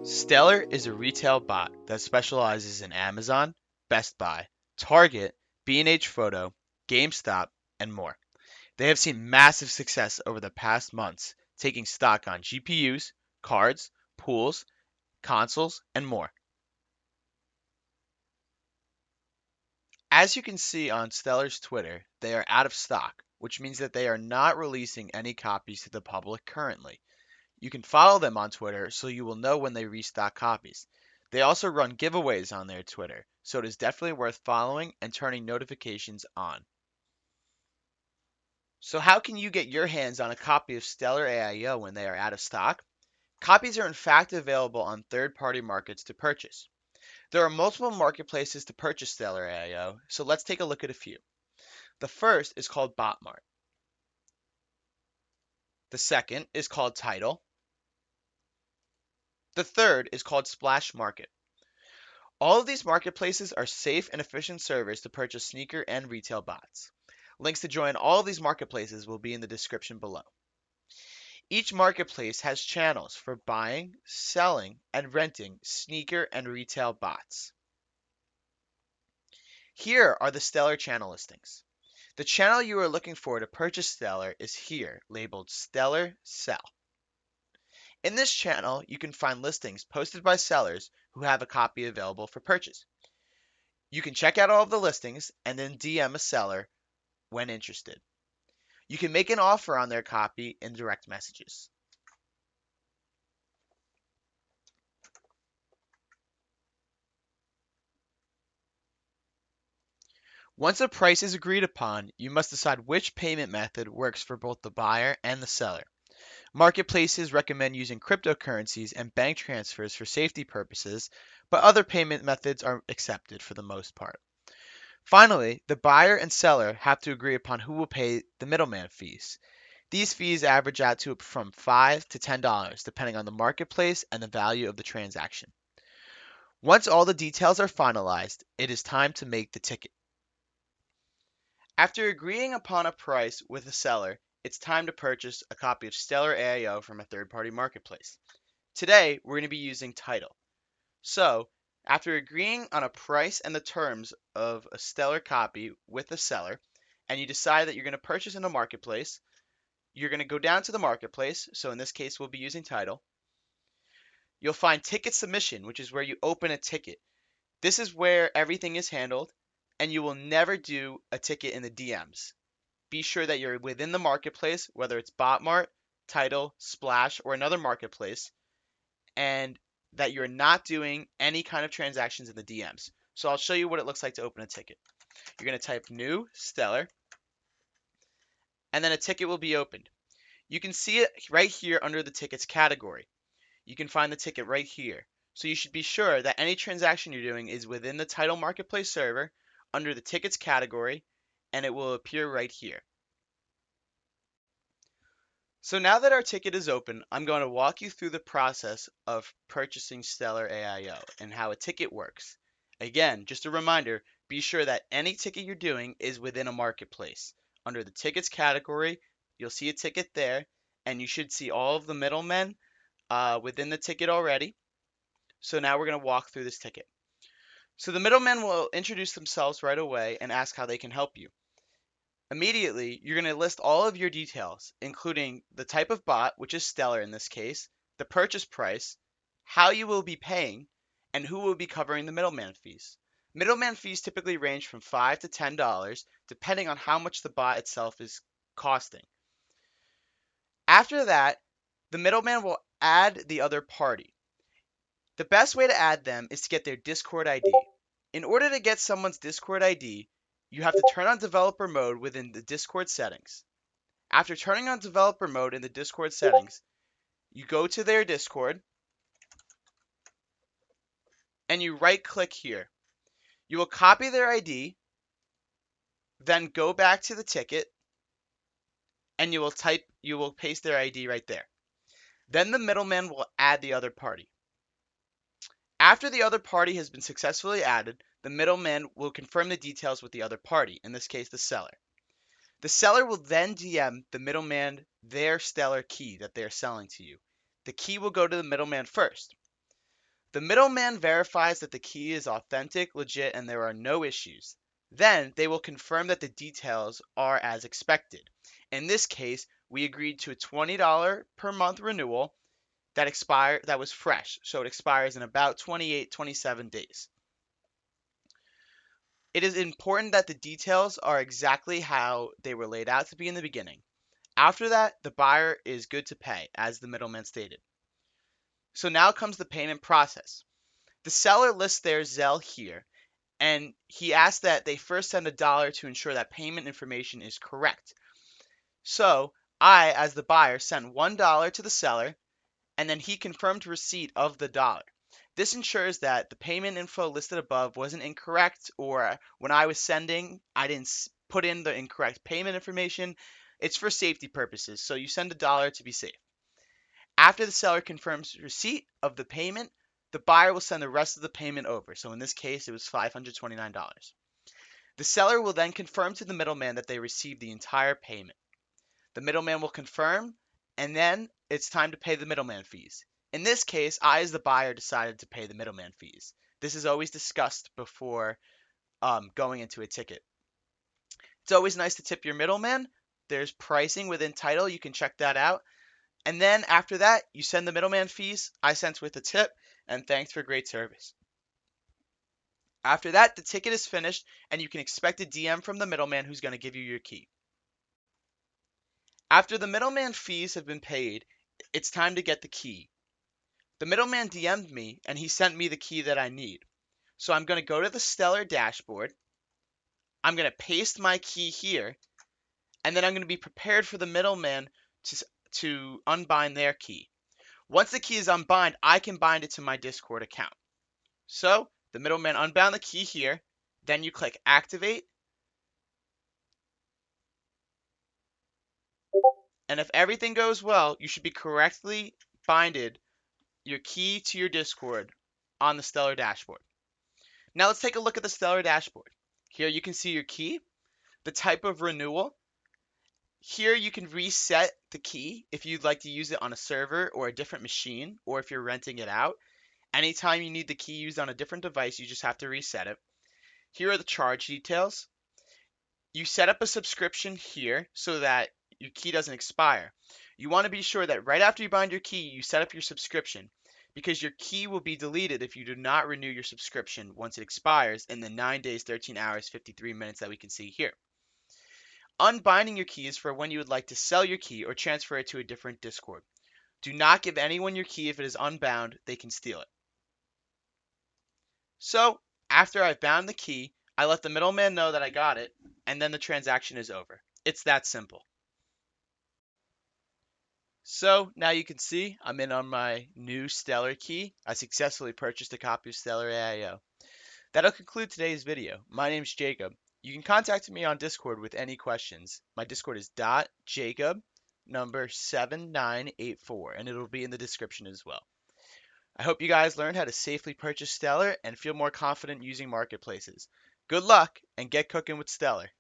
Stellar is a retail bot that specializes in Amazon, Best Buy, Target, B&H Photo, GameStop, and more. They have seen massive success over the past months, taking stock on GPUs, cards, pools, consoles, and more. As you can see on Stellar's Twitter, they are out of stock, which means that they are not releasing any copies to the public currently. You can follow them on Twitter so you will know when they restock copies. They also run giveaways on their Twitter, so it is definitely worth following and turning notifications on. So how can you get your hands on a copy of Stellar AIO when they are out of stock? Copies are in fact available on third-party markets to purchase. There are multiple marketplaces to purchase Stellar AIO, so let's take a look at a few. The first is called Botmart. The second is called Tidal. The third is called Splash Market. All of these marketplaces are safe and efficient servers to purchase sneaker and retail bots. Links to join all of these marketplaces will be in the description below. Each marketplace has channels for buying, selling, and renting sneaker and retail bots. Here are the Stellar channel listings. The channel you are looking for to purchase Stellar is here, labeled Stellar Sell. In this channel, you can find listings posted by sellers who have a copy available for purchase. You can check out all of the listings and then DM a seller when interested. You can make an offer on their copy in direct messages. Once a price is agreed upon, you must decide which payment method works for both the buyer and the seller. Marketplaces recommend using cryptocurrencies and bank transfers for safety purposes, but other payment methods are accepted for the most part. Finally, the buyer and seller have to agree upon who will pay the middleman fees. These fees average out to from $5 to $10, depending on the marketplace and the value of the transaction. Once all the details are finalized, it is time to make the ticket. After agreeing upon a price with the seller, it's time to purchase a copy of Stellar AIO from a third-party marketplace. Today, we're going to be using Tidal. So, after agreeing on a price and the terms of a Stellar copy with the seller, and you decide that you're going to purchase in a marketplace, you're going to go down to the marketplace. So in this case, we'll be using Tidal. You'll find ticket submission, which is where you open a ticket. This is where everything is handled, and you will never do a ticket in the DMs. Be sure that you're within the marketplace, whether it's Botmart, Tidal, Splash, or another marketplace, and that you're not doing any kind of transactions in the DMs. So I'll show you what it looks like to open a ticket. You're going to type new Stellar, and then a ticket will be opened. You can see it right here under the tickets category. You can find the ticket right here. So you should be sure that any transaction you're doing is within the Tidal Marketplace server under the tickets category, and it will appear right here. So now that our ticket is open, I'm going to walk you through the process of purchasing Stellar AIO and how a ticket works. Again, just a reminder, be sure that any ticket you're doing is within a marketplace. Under the tickets category, you'll see a ticket there, and you should see all of the middlemen within the ticket already. So now we're going to walk through this ticket. So the middlemen will introduce themselves right away and ask how they can help you. Immediately, you're going to list all of your details, including the type of bot, which is Stellar in this case, the purchase price, how you will be paying, and who will be covering the middleman fees. Middleman fees typically range from $5 to $10, depending on how much the bot itself is costing. After that, the middleman will add the other party. The best way to add them is to get their Discord ID. In order to get someone's Discord ID, you have to turn on developer mode within the Discord settings. After turning on developer mode in the Discord settings, you go to their Discord and you right click here. You will copy their ID, then go back to the ticket, and you will paste their ID right there. Then the middleman will add the other party. After the other party has been successfully added, the middleman will confirm the details with the other party, in this case the seller. The seller will then DM the middleman their Stellar key that they are selling to you. The key will go to the middleman first. The middleman verifies that the key is authentic, legit, and there are no issues. Then they will confirm that the details are as expected. In this case, we agreed to a $20 per month renewal that was fresh, so it expires in about 28, 27 days. It is important that the details are exactly how they were laid out to be in the beginning. After that, the buyer is good to pay, as the middleman stated. So now comes the payment process. The seller lists their Zelle here, and he asks that they first send $1 to ensure that payment information is correct. So I, as the buyer, sent $1 to the seller, and then he confirmed receipt of the dollar. This ensures that the payment info listed above wasn't incorrect, or when I was sending, I didn't put in the incorrect payment information. It's for safety purposes, so you send $1 to be safe. After the seller confirms receipt of the payment, the buyer will send the rest of the payment over. So in this case, it was $529. The seller will then confirm to the middleman that they received the entire payment. The middleman will confirm, and then it's time to pay the middleman fees. In this case, I, as the buyer, decided to pay the middleman fees. This is always discussed before going into a ticket. It's always nice to tip your middleman. There's pricing within title. You can check that out. And then after that, you send the middleman fees. I sent with a tip, and thanks for great service. After that, the ticket is finished, and you can expect a DM from the middleman who's going to give you your key. After the middleman fees have been paid, it's time to get the key. The middleman DM'd me, and he sent me the key that I need. So I'm going to go to the Stellar dashboard. I'm going to paste my key here, and then I'm going to be prepared for the middleman to unbind their key. Once the key is unbind, I can bind it to my Discord account. So the middleman unbound the key here, then you click activate, and if everything goes well, you should be correctly binded your key to your Discord on the Stellar dashboard. Now let's take a look at the Stellar dashboard. Here you can see your key, the type of renewal. Here you can reset the key if you'd like to use it on a server or a different machine, or if you're renting it out. Anytime you need the key used on a different device, you just have to reset it. Here are the charge details. You set up a subscription here so that your key doesn't expire. You want to be sure that right after you bind your key, you set up your subscription, because your key will be deleted if you do not renew your subscription once it expires in the 9 days, 13 hours, 53 minutes that we can see here. Unbinding your key is for when you would like to sell your key or transfer it to a different Discord. Do not give anyone your key if it is unbound, they can steal it. So, after I've bound the key, I let the middleman know that I got it, and then the transaction is over. It's that simple. So, now you can see I'm in on my new Stellar key. I successfully purchased a copy of Stellar AIO. That'll conclude today's video. My name's Jacob. You can contact me on Discord with any questions. My Discord is .jacob number 7984, and it'll be in the description as well. I hope you guys learned how to safely purchase Stellar and feel more confident using marketplaces. Good luck, and get cooking with Stellar.